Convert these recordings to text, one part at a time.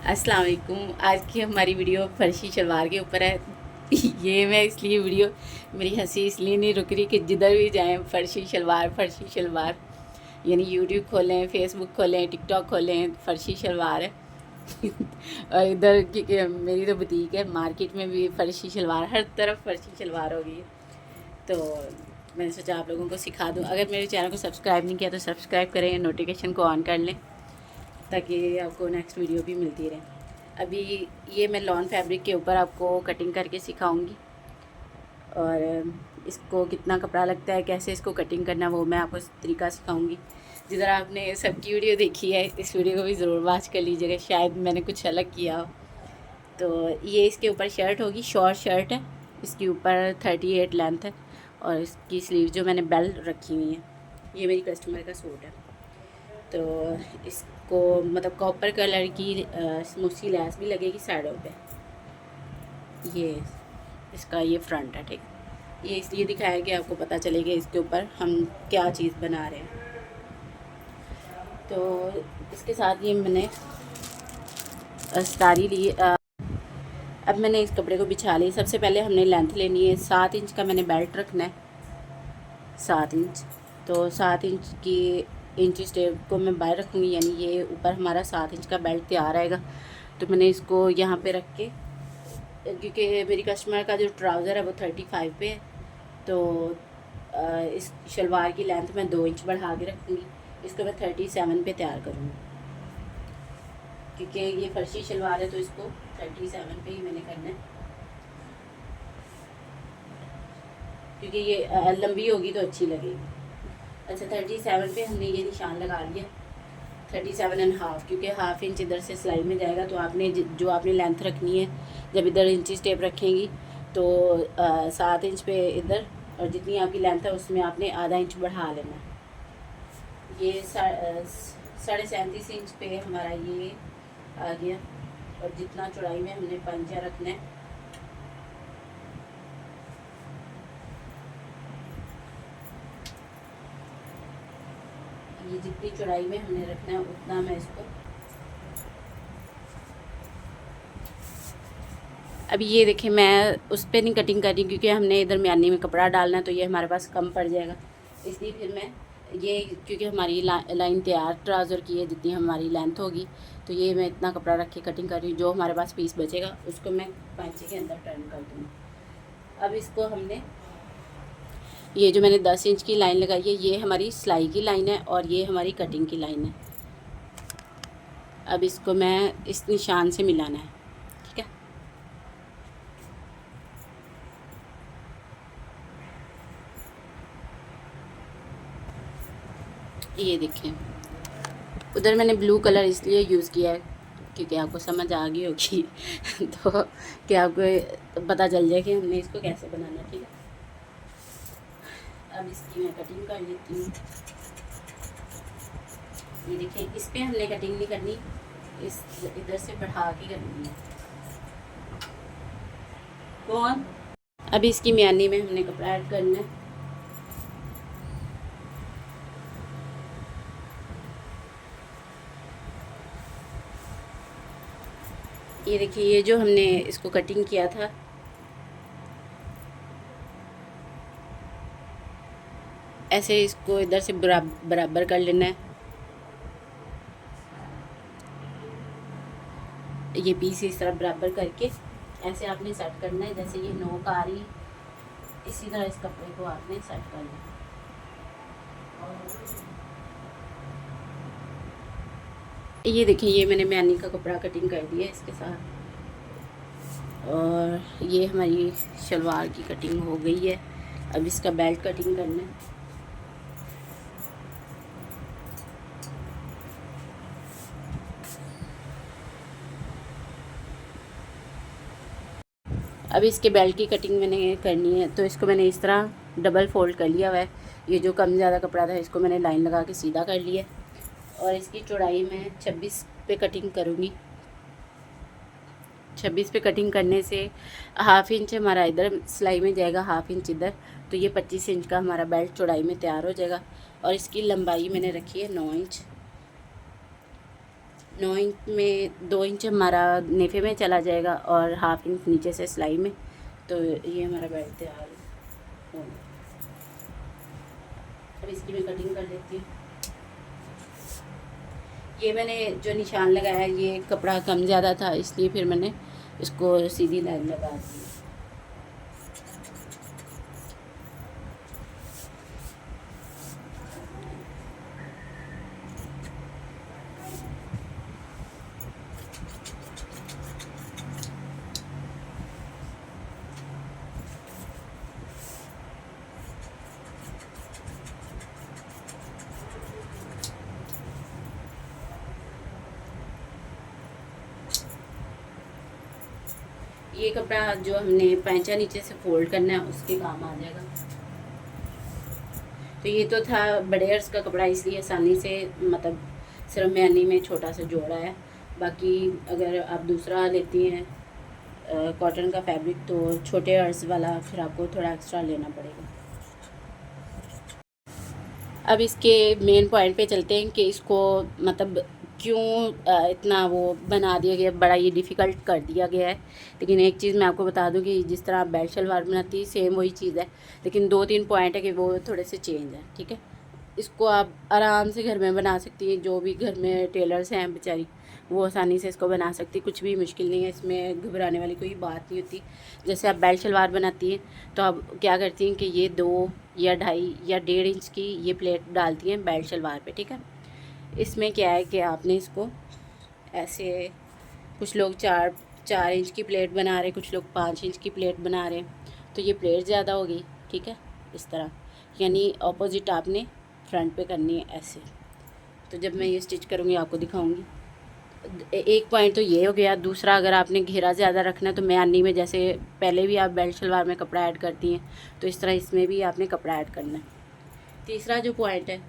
अस्सलाम वालेकुम। आज की हमारी वीडियो फर्शी शलवार के ऊपर है। ये मैं इसलिए वीडियो मेरी हंसी इसलिए नहीं रुक रही कि जिधर भी जाएं फर्शी शलवार यानी यूट्यूब खोलें, फेसबुक खोलें, टिकटॉक खोलें, फर्शी शलवार है। और इधर की मेरी तो बुटीक है, मार्केट में भी फर्शी शलवार, हर तरफ फर्शी शलवार हो गई है। तो मैंने सोचा आप लोगों को सिखा दूँ। अगर मेरे चैनल को सब्सक्राइब नहीं किया तो सब्सक्राइब करें, नोटिफिकेशन को ऑन कर लें ताकि आपको नेक्स्ट वीडियो भी मिलती रहे। अभी ये मैं लॉन फैब्रिक के ऊपर आपको कटिंग करके सिखाऊंगी और इसको कितना कपड़ा लगता है, कैसे इसको कटिंग करना, वो मैं आपको तरीका सिखाऊंगी। जिधर आपने सबकी वीडियो देखी है, इस वीडियो को भी ज़रूर वॉच कर लीजिएगा, शायद मैंने कुछ अलग किया हो। तो ये इसके ऊपर शर्ट होगी, शॉर्ट शर्ट है, इसके ऊपर 38 लेंथ है और इसकी स्लीव जो मैंने बेल्ट रखी हुई है, ये मेरी कस्टमर का सूट है। तो इसको मतलब कॉपर कलर की स्मूसी लैस भी लगेगी साइडों पे। ये इसका ये फ्रंट है, ठीक है। ये इसलिए दिखाया कि आपको पता चलेगा इसके ऊपर हम क्या चीज़ बना रहे हैं। तो इसके साथ ये मैंने स्टारी ली। अब मैंने इस कपड़े को बिछा ली। सबसे पहले हमने लेंथ लेनी है, 7 इंच का मैंने बेल्ट रखना है, 7 इंच। तो 7 इंच की इंच स्टेप को मैं बाहर रखूँगी, यानी ये ऊपर हमारा 7 इंच का बेल्ट तैयार आएगा। तो मैंने इसको यहाँ पे रख के, क्योंकि मेरी कस्टमर का जो ट्राउज़र है वो 35 पे है, तो इस शलवार की लेंथ मैं 2 इंच बढ़ा के रखूँगी। इसको मैं 37 पे तैयार करूँगी, क्योंकि ये फर्शी शलवार है तो इसको 37 पे ही मैंने करना है, क्योंकि ये लंबी होगी तो अच्छी लगेगी। अच्छा, 37 पे हमने ये निशान लगा लिया, 37.5, क्योंकि हाफ इंच इधर से सिलाई में जाएगा। तो आपने जो आपने लेंथ रखनी है, जब इधर इंची स्टेप रखेंगी तो 7 इंच पे इधर, और जितनी आपकी लेंथ है उसमें आपने आधा इंच बढ़ा लेना। ये 37.5 इंच पे हमारा ये आ गया, और जितना चौड़ाई में हमने पंजा रखना है, ये जितनी चौड़ाई में हमने रखना है उतना मैं इसको। अभी ये देखिए, मैं उस पर नहीं कटिंग कर रही क्योंकि हमने इधर म्यानी में कपड़ा डालना है, तो ये हमारे पास कम पड़ जाएगा। इसलिए फिर मैं ये, क्योंकि हमारी लाइन तैयार ट्राउज़र की है, जितनी हमारी लेंथ होगी, तो ये मैं इतना कपड़ा रख के कटिंग कर रही हूँ। जो हमारे पास पीस बचेगा उसको मैं पैंचे के अंदर टर्न कर दूँगी। अब इसको हमने, ये जो मैंने 10 इंच की लाइन लगाई है, ये हमारी सिलाई की लाइन है और ये हमारी कटिंग की लाइन है। अब इसको मैं इस निशान से मिलाना है, ठीक है। ये देखें, उधर मैंने ब्लू कलर इसलिए यूज़ किया है क्योंकि आपको समझ आ गई होगी तो कि आपको पता चल जाए कि हमने इसको कैसे बनाना है, ठीक है। अब इसकी मैं कटिंग कर लेती हूँ। ये देखिए, इस पर हमने कटिंग नहीं करनी, इस इधर से बढ़ा के करनी है। कौन? अब इसकी म्यानी में हमने कपड़ा ऐड करना है। ये देखिए, ये जो हमने इसको कटिंग किया था, ऐसे इसको इधर से बराबर कर लेना है। ये पीस इस तरह बराबर करके ऐसे आपने सेट करना है, जैसे ये नोक आ रही, इसी तरह इस कपड़े को आपने सेट करना है। ये देखिए, ये मैंने म्यानी का कपड़ा कटिंग कर दिया इसके साथ, और ये हमारी शलवार की कटिंग हो गई है। अब इसका बेल्ट कटिंग करना है। अब इसके बेल्ट की कटिंग मैंने करनी है, तो इसको मैंने इस तरह डबल फोल्ड कर लिया हुआ है। ये जो कम ज़्यादा कपड़ा था इसको मैंने लाइन लगा के सीधा कर लिया, और इसकी चौड़ाई मैं 26 पे कटिंग करूँगी। 26 पे कटिंग करने से हाफ इंच हमारा इधर सिलाई में जाएगा, हाफ इंच इधर, तो ये 25 इंच का हमारा बेल्ट चौड़ाई में तैयार हो जाएगा। और इसकी लंबाई मैंने रखी है 9 इंच। 9 इंच में 2 इंच हमारा नेफे में चला जाएगा और हाफ इंच नीचे से सिलाई में। तो ये हमारा बेल्ट तैयार हो गया। अब इसकी मैं कटिंग कर देती हूँ। ये मैंने जो निशान लगाया है ये कपड़ा कम ज़्यादा था, इसलिए फिर मैंने इसको सीधी लाइन लगा दी। ये कपड़ा जो हमने पैंचा नीचे से फोल्ड करना है उसके काम आ जाएगा। तो ये तो था बड़े अर्ज का कपड़ा, इसलिए आसानी से मतलब सिर्फ मैंने में छोटा सा जोड़ा है। बाकी अगर आप दूसरा लेती हैं कॉटन का फैब्रिक तो छोटे अर्ज वाला फिर आपको थोड़ा एक्स्ट्रा लेना पड़ेगा। अब इसके मेन पॉइंट पे चलते हैं कि इसको मतलब क्यों इतना वो बना दिया गया, बड़ा ये डिफ़िकल्ट कर दिया गया है। लेकिन एक चीज़ मैं आपको बता दूं कि जिस तरह आप बेल्ट शलवार बनाती है सेम वही चीज़ है, लेकिन 2-3 पॉइंट है कि वो थोड़े से चेंज है। ठीक है, इसको आप आराम से घर में बना सकती हैं। जो भी घर में टेलर्स हैं बेचारी वो आसानी से इसको बना सकती, कुछ भी मुश्किल नहीं है, इसमें घबराने वाली कोई बात नहीं होती। जैसे आप बेल्ट शलवार बनाती हैं तो आप क्या करती हैं कि ये 2 या 2.5 या 1.5 इंच की ये प्लेट डालती हैं बेल्ट शलवार पे। ठीक है, इसमें क्या है कि आपने इसको ऐसे, कुछ लोग 4 इंच की प्लेट बना रहे, कुछ लोग 5 इंच की प्लेट बना रहे हैं, तो ये प्लेट ज़्यादा होगी। ठीक है, इस तरह यानी ऑपोजिट आपने फ्रंट पे करनी है ऐसे। तो जब मैं ये स्टिच करूँगी आपको दिखाऊंगी। एक पॉइंट तो ये हो गया। दूसरा, अगर आपने घेरा ज़्यादा रखना है तो म्यानी में जैसे पहले भी आप बेल्ट शलवार में कपड़ा ऐड करती हैं तो इस तरह इसमें भी आपने कपड़ा ऐड करना है। तीसरा जो पॉइंट है,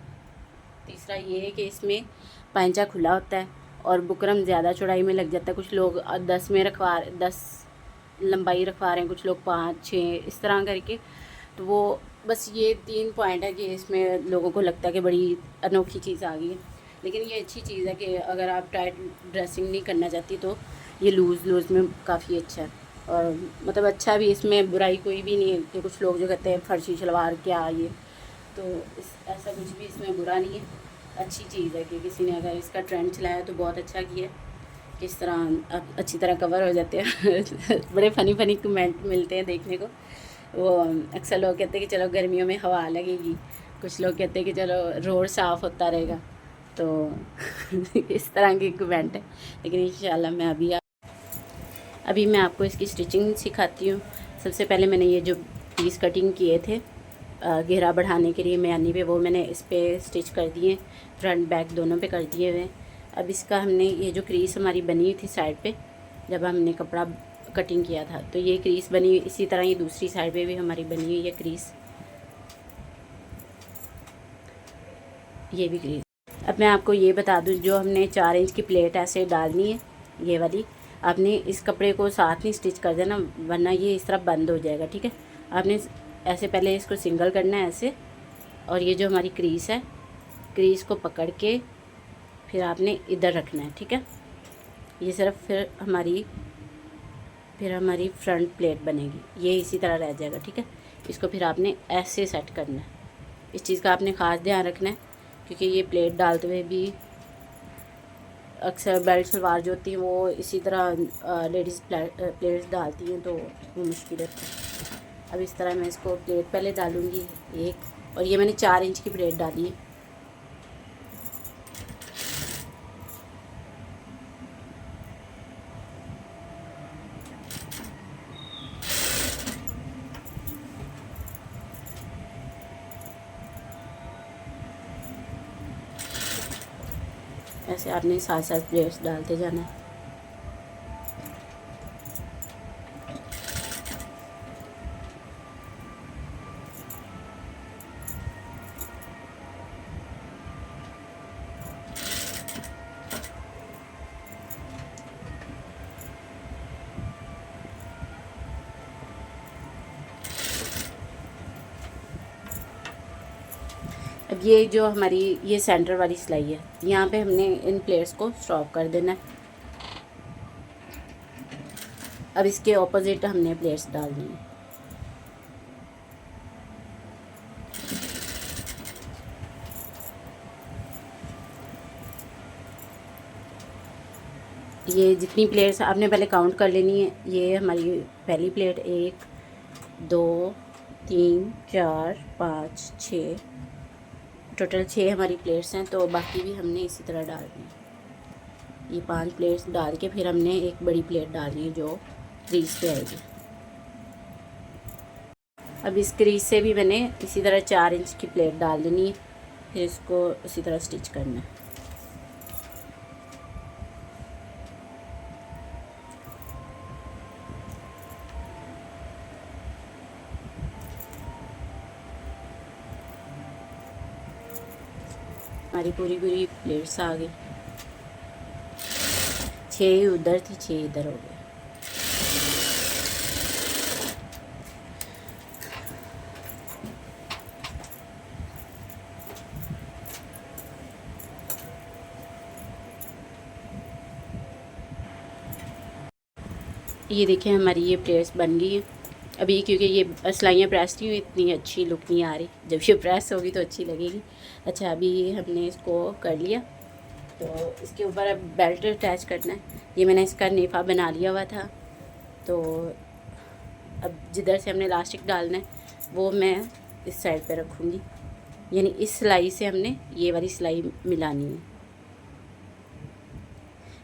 तीसरा ये है कि इसमें पैंचा खुला होता है और बुकरम ज़्यादा चौड़ाई में लग जाता है। कुछ लोग 10 में रखवा 10 लंबाई रखवा रहे हैं, कुछ लोग 5-6 इस तरह करके। तो वो बस ये 3 पॉइंट है कि इसमें लोगों को लगता है कि बड़ी अनोखी चीज़ आ गई है, लेकिन ये अच्छी चीज़ है कि अगर आप टाइट ड्रेसिंग नहीं करना चाहती तो ये लूज़ में काफ़ी अच्छा है। और मतलब अच्छा भी, इसमें बुराई कोई भी नहीं है कि कुछ लोग जो कहते हैं फर्शी शलवार क्या ये, तो ऐसा कुछ भी इसमें बुरा नहीं है। अच्छी चीज़ है कि किसी ने अगर इसका ट्रेंड चलाया तो बहुत अच्छा किया। किस तरह आप अच्छी तरह कवर हो जाते हैं बड़े फ़नी कमेंट मिलते हैं देखने को। वो अक्सर लोग कहते हैं कि चलो गर्मियों में हवा लगेगी, कुछ लोग कहते हैं कि चलो रोड साफ़ होता रहेगा, तो इस तरह की कमेंट है। लेकिन इंशाल्लाह मैं अभी मैं आपको इसकी स्टिचिंग सिखाती हूँ। सबसे पहले मैंने ये जो पीस कटिंग किए थे घेरा बढ़ाने के लिए म्यानी पे, वो मैंने इस पर स्टिच कर दिए, फ्रंट बैक दोनों पे कर दिए हुए। अब इसका हमने ये जो क्रीज हमारी बनी हुई थी साइड पे जब हमने कपड़ा कटिंग किया था, तो ये क्रीज बनी हुई, इसी तरह ये दूसरी साइड पे भी हमारी बनी हुई है क्रीज, ये भी क्रीज। अब मैं आपको ये बता दूँ, जो हमने 4 इंच की प्लेट ऐसे डालनी है ये वाली, आपने इस कपड़े को साथ ही स्टिच कर देना वरना ये इस तरह बंद हो जाएगा। ठीक है, आपने ऐसे पहले इसको सिंगल करना है ऐसे, और ये जो हमारी क्रीज है, क्रीज को पकड़ के फिर आपने इधर रखना है। ठीक है, ये सिर्फ फिर हमारी फ्रंट प्लेट बनेगी, ये इसी तरह रह जाएगा। ठीक है, इसको फिर आपने ऐसे सेट करना है। इस चीज़ का आपने ख़ास ध्यान रखना है क्योंकि ये प्लेट डालते हुए भी अक्सर बेल्ट सलवार जो होती हैं वो इसी तरह लेडीज़ प्लेट्स डालती हैं, तो वो मुश्किल है। अब इस तरह मैं इसको प्लेट पहले डालूँगी एक, और ये मैंने 4 इंच की प्लेट डाली है। ऐसे आपने 7-7 प्लेट्स डालते जाना है। अब अब ये जो हमारी ये सेंटर वाली सिलाई है, यहाँ पे हमने इन प्लेट्स को स्टॉप कर देना है। अब इसके ऑपोजिट हमने प्लेट्स डालनी है। ये जितनी प्लेट्स आपने पहले काउंट कर लेनी है। ये हमारी पहली प्लेट 1 2 3 4 5 6, टोटल 6 हमारी प्लेट्स हैं। तो बाकी भी हमने इसी तरह डालनी है। ये 5 प्लेट्स डाल के फिर हमने एक बड़ी प्लेट डालनी है जो क्रीज पे आएगी। अब इस क्रीज से भी मैंने इसी तरह 4 इंच की प्लेट डाल देनी है, फिर इसको इसी तरह स्टिच करना है। हमारी पूरी प्लेट्स आ गई। 6 उधर थी, 6 इधर हो गए। ये देखें हमारी ये प्लेट्स बन गई है। अभी क्योंकि ये सिलाइयाँ प्रेस नहीं हुई, इतनी अच्छी लुक नहीं आ रही। जब ये प्रेस होगी तो अच्छी लगेगी। अच्छा, अभी हमने इसको कर लिया, तो इसके ऊपर अब बेल्ट अटैच करना है। ये मैंने इसका नेफा बना लिया हुआ था, तो अब जिधर से हमने इलास्टिक डालना है वो मैं इस साइड पे रखूँगी। यानी इस सिलाई से हमने ये वाली सिलाई मिलानी है।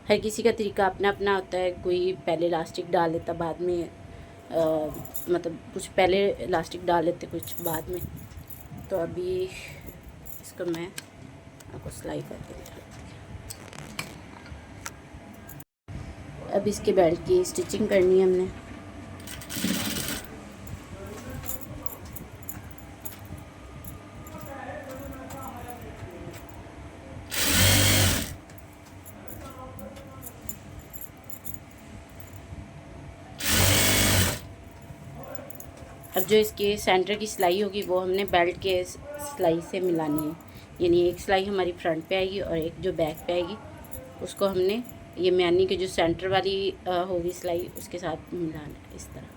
हर किसी का तरीका अपना अपना होता है। कोई पहले इलास्टिक डाल लेता, बाद में मतलब कुछ पहले इलास्टिक डाल लेते, कुछ बाद में। तो अभी इसको मैं आपको सिलाई करके दिखाती हूँ। अब इसके बेल्ट की स्टिचिंग करनी है हमने। अब जो इसके सेंटर की सिलाई होगी वो हमने बेल्ट के सिलाई से मिलानी है। यानी एक सिलाई हमारी फ्रंट पे आएगी और एक जो बैक पे आएगी, उसको हमने ये म्यानी के जो सेंटर वाली होगी सिलाई उसके साथ मिलाना है इस तरह।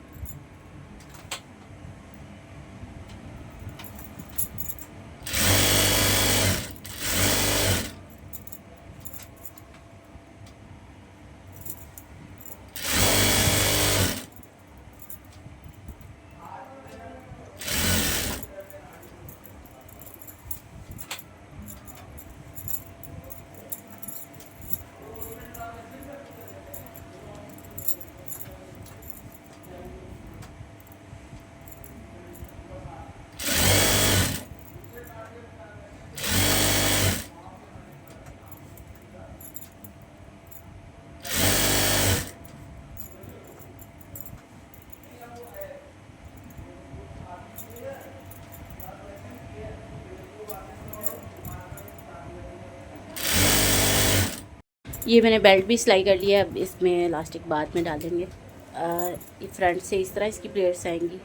ये मैंने बेल्ट भी सिलाई कर लिया। अब इसमें इलास्टिक बाद में डालेंगे। ये फ्रंट से इस तरह इसकी प्लेट्स आएंगी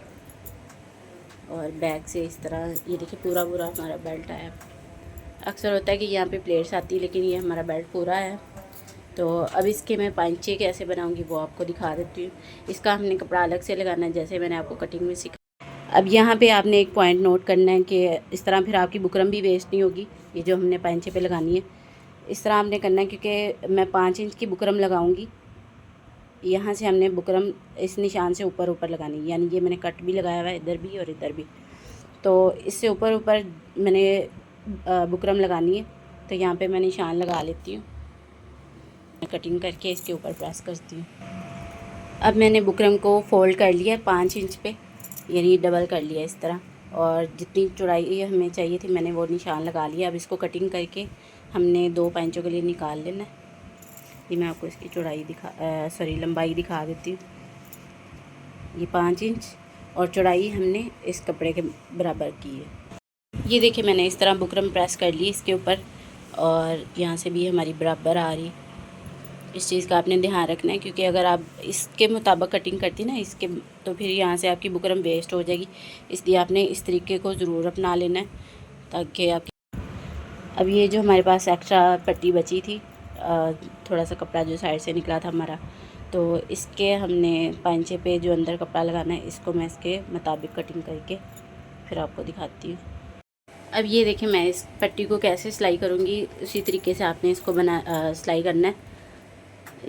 और बैक से इस तरह। ये देखिए पूरा हमारा बेल्ट आया। अक्सर होता है कि यहाँ पे प्लेट्स आती है, लेकिन ये हमारा बेल्ट पूरा है। तो अब इसके मैं पांचे कैसे बनाऊँगी वो आपको दिखा देती हूँ। इसका हमने कपड़ा अलग से लगाना है, जैसे मैंने आपको कटिंग में सिखा। अब यहाँ पे आपने एक पॉइंट नोट करना है कि इस तरह फिर आपकी बुकरम भी वेस्ट नहीं होगी। ये जो हमने पांचे पे लगानी है इस तरह आपने करना है, क्योंकि मैं 5 इंच की बुकरम लगाऊंगी। यहाँ से हमने बुकरम इस निशान से ऊपर लगानी है। यानी ये मैंने कट भी लगाया हुआ है इधर भी और इधर भी। तो इससे ऊपर मैंने बुकरम लगानी है। तो यहाँ पे मैं निशान लगा लेती हूँ, कटिंग करके इसके ऊपर प्रेस करती हूँ। अब मैंने बुकरम को फोल्ड कर लिया 5 इंच पे, यानी डबल कर लिया इस तरह। और जितनी चौड़ाई हमें चाहिए थी मैंने वो निशान लगा लिया। अब इसको कटिंग करके हमने 2 पैंचों के लिए निकाल लेना है। ये मैं आपको इसकी लंबाई दिखा देती हूँ। ये 5 इंच और चौड़ाई हमने इस कपड़े के बराबर की है। ये देखिए मैंने इस तरह बुकरम प्रेस कर ली इसके ऊपर, और यहाँ से भी हमारी बराबर आ रही है। इस चीज़ का आपने ध्यान रखना है, क्योंकि अगर आप इसके मुताबिक कटिंग करती ना इसके, तो फिर यहाँ से आपकी बुकरम वेस्ट हो जाएगी। इसलिए आपने इस तरीके को ज़रूर अपना लेना है ताकि आपकी अब ये जो हमारे पास एक्स्ट्रा पट्टी बची थी, थोड़ा सा कपड़ा जो साइड से निकला था हमारा, तो इसके हमने पांचे पे जो अंदर कपड़ा लगाना है, इसको मैं इसके मुताबिक कटिंग करके फिर आपको दिखाती हूँ। अब ये देखें मैं इस पट्टी को कैसे सिलाई करूँगी, उसी तरीके से आपने इसको सिलाई करना है।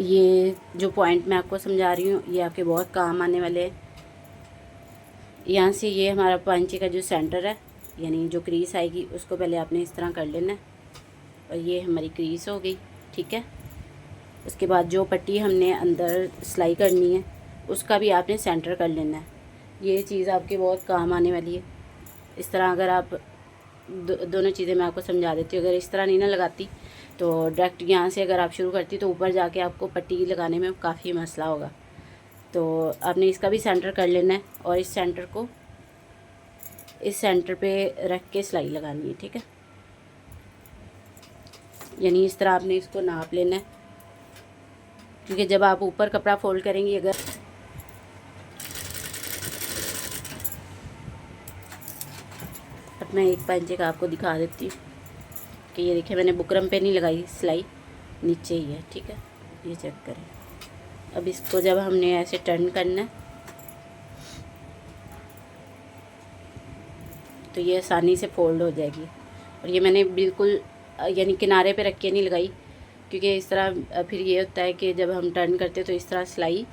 ये जो पॉइंट मैं आपको समझा रही हूँ, ये आपके बहुत काम आने वाले हैं। यहाँ से ये हमारा पांचे का जो सेंटर है, यानी जो क्रीज आएगी, उसको पहले आपने इस तरह कर लेना है, और ये हमारी क्रीज हो गई, ठीक है। उसके बाद जो पट्टी हमने अंदर सिलाई करनी है, उसका भी आपने सेंटर कर लेना है। ये चीज़ आपके बहुत काम आने वाली है। इस तरह अगर आप दोनों चीज़ें मैं आपको समझा देती हूँ। अगर इस तरह नहीं ना लगाती तो डायरेक्ट यहाँ से अगर आप शुरू करती तो ऊपर जाके आपको पट्टी लगाने में काफ़ी मसला होगा। तो आपने इसका भी सेंटर कर लेना है, और इस सेंटर को इस सेंटर पे रख के सिलाई लगानी है, ठीक है। यानी इस तरह आपने इसको नाप लेना है, क्योंकि जब आप ऊपर कपड़ा फोल्ड करेंगी, अगर अब मैं एक पंचे का आपको दिखा देती हूँ कि ये देखिए मैंने बुकरम पे नहीं लगाई सिलाई, नीचे ही है, ठीक है। ये चेक करें। अब इसको जब हमने ऐसे टर्न करना है तो ये आसानी से फोल्ड हो जाएगी। और ये मैंने बिल्कुल यानी किनारे पे रख के नहीं लगाई, क्योंकि इस तरह फिर ये होता है कि जब हम टर्न करते तो इस तरह सिलाई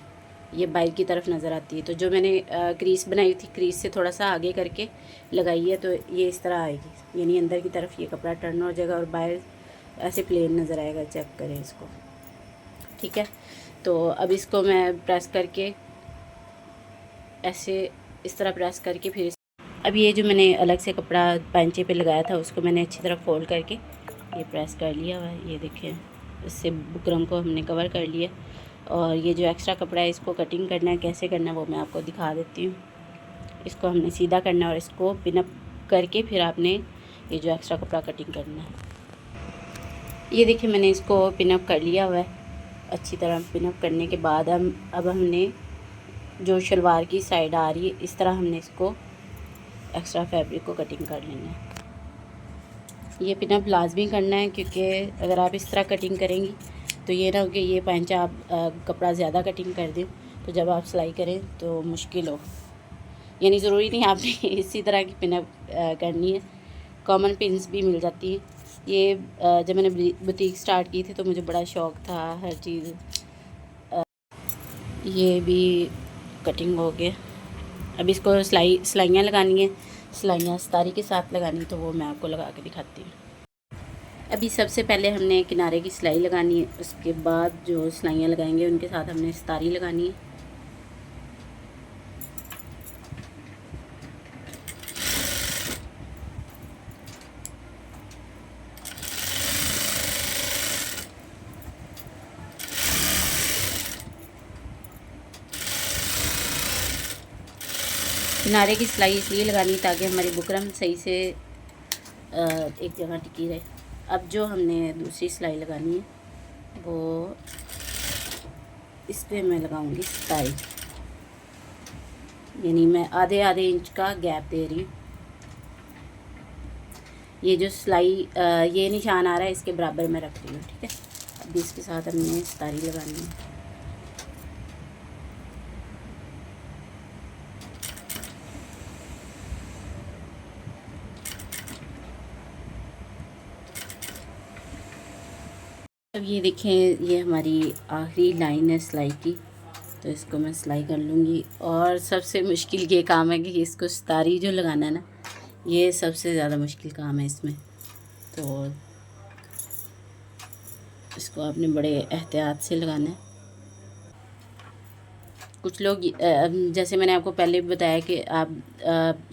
ये बाहर की तरफ नज़र आती है। तो जो मैंने क्रीज बनाई थी, क्रीज से थोड़ा सा आगे करके लगाई है, तो ये इस तरह आएगी, यानी अंदर की तरफ ये कपड़ा टर्न हो जाएगा और बाहर ऐसे प्लेन नज़र आएगा। चेक करें इसको, ठीक है। तो अब इसको मैं प्रेस करके ऐसे इस तरह प्रेस करके फिर अब ये जो मैंने अलग से कपड़ा पांचे पे लगाया था, उसको मैंने अच्छी तरह फोल्ड करके ये प्रेस कर लिया हुआ है। ये देखें, इससे बुकरम को हमने कवर कर लिया। और ये जो एक्स्ट्रा कपड़ा है, इसको कटिंग करना है, कैसे करना है वो मैं आपको दिखा देती हूँ। इसको हमने सीधा करना है और इसको पिनअप करके फिर आपने ये जो एक्स्ट्रा कपड़ा कटिंग करना है। ये देखिए मैंने इसको पिनअप कर लिया हुआ है। अच्छी तरह पिनअप करने के बाद अब हमने जो शलवार की साइड आ रही है, इस तरह हमने इसको एक्स्ट्रा फैब्रिक को कटिंग कर लेना है। ये पिनअप लाजमी करना है, क्योंकि अगर आप इस तरह कटिंग करेंगी तो ये ना हो कि ये पांचा आप कपड़ा ज़्यादा कटिंग कर दें, तो जब आप सिलाई करें तो मुश्किल हो। यानी ज़रूरी नहीं आपने इसी तरह की पिनअप करनी है, कॉमन पिन्स भी मिल जाती हैं। ये जब मैंने बुटीक स्टार्ट की थी तो मुझे बड़ा शौक़ था हर चीज़। ये भी कटिंग हो गया। अब इसको सिलाइयाँ लगानी है, सिलाइयाँ सितारी के साथ लगानी, तो वो मैं आपको लगा के दिखाती हूँ। अभी सबसे पहले हमने किनारे की सिलाई लगानी है, उसके बाद जो सिलाइयाँ लगाएंगे उनके साथ हमने सितारी लगानी है। किनारे की सिलाई इसलिए लगानी ताकि हमारी बुकरम सही से एक जगह टिकी रहे। अब जो हमने दूसरी सिलाई लगानी है वो इस पर मैं लगाऊंगी सितारी, यानी मैं आधे आधे इंच का गैप दे रही हूँ। ये जो सिलाई ये निशान आ रहा है, इसके बराबर मैं रख रही हूँ, ठीक है। अब इसके साथ हमने सितारी लगानी है। अब ये देखें, ये हमारी आखिरी लाइन है सिलाई की, तो इसको मैं सिलाई कर लूँगी। और सबसे मुश्किल ये काम है कि इसको सितारी जो लगाना है ना, ये सबसे ज़्यादा मुश्किल काम है इसमें। तो इसको आपने बड़े एहतियात से लगाना है। कुछ लोग जैसे मैंने आपको पहले भी बताया कि आप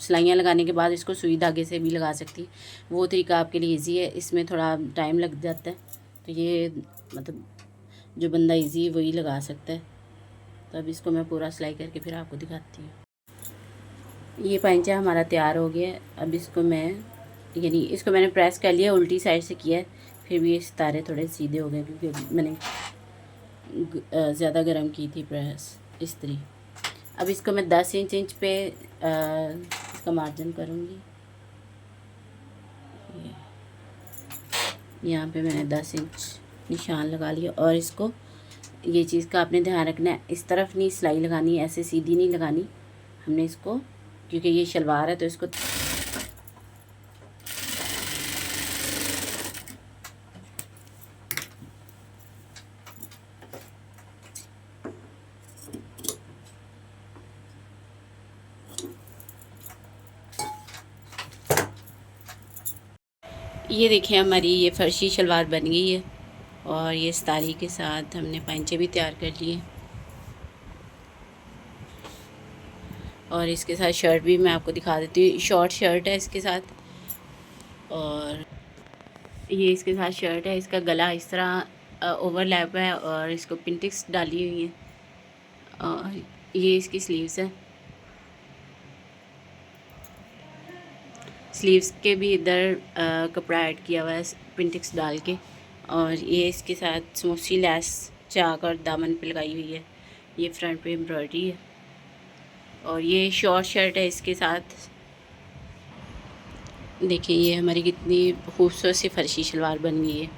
सिलाइयाँ लगाने के बाद इसको सुई धागे से भी लगा सकती, वो तरीका आपके लिए इजी है। इसमें थोड़ा टाइम लग जाता है, तो ये मतलब जो बंदा इजी वही लगा सकता है। तो अब इसको मैं पूरा सिलाई करके फिर आपको दिखाती हूँ। ये पांचा हमारा तैयार हो गया है। अब इसको मैं यानी इसको मैंने प्रेस कर लिया, उल्टी साइड से किया है, फिर भी ये सितारे थोड़े सीधे हो गए क्योंकि मैंने ज़्यादा गर्म की थी प्रेस इस्त्री। अब इसको मैं 10 इंच पे इसका मार्जिन करूँगी। यहाँ पे मैंने 10 इंच निशान लगा लिया। और इसको ये चीज़ का आपने ध्यान रखना है, इस तरफ नहीं सिलाई लगानी, ऐसे सीधी नहीं लगानी हमने इसको, क्योंकि ये शलवार है तो इसको ये देखिए हमारी ये फर्शी शलवार बन गई है। और ये सितारी के साथ हमने पैंचे भी तैयार कर लिए और इसके साथ शर्ट भी मैं आपको दिखा देती हूँ। शॉर्ट शर्ट है इसके साथ और ये इसके साथ शर्ट है। इसका गला इस तरह ओवरलैप है और इसको पिंटिक्स डाली हुई है। और ये इसकी स्लीव्स है। स्लीव्स के भी इधर कपड़ा ऐड किया हुआ है पिंटिक्स डाल के। और ये इसके साथ समोसी लैस चाक और दामन पे लगाई हुई है। ये फ्रंट पे एम्ब्रॉयडरी है। और ये शॉर्ट शर्ट है इसके साथ। देखिए ये हमारी कितनी खूबसूरत सी फर्शी शलवार बन गई है।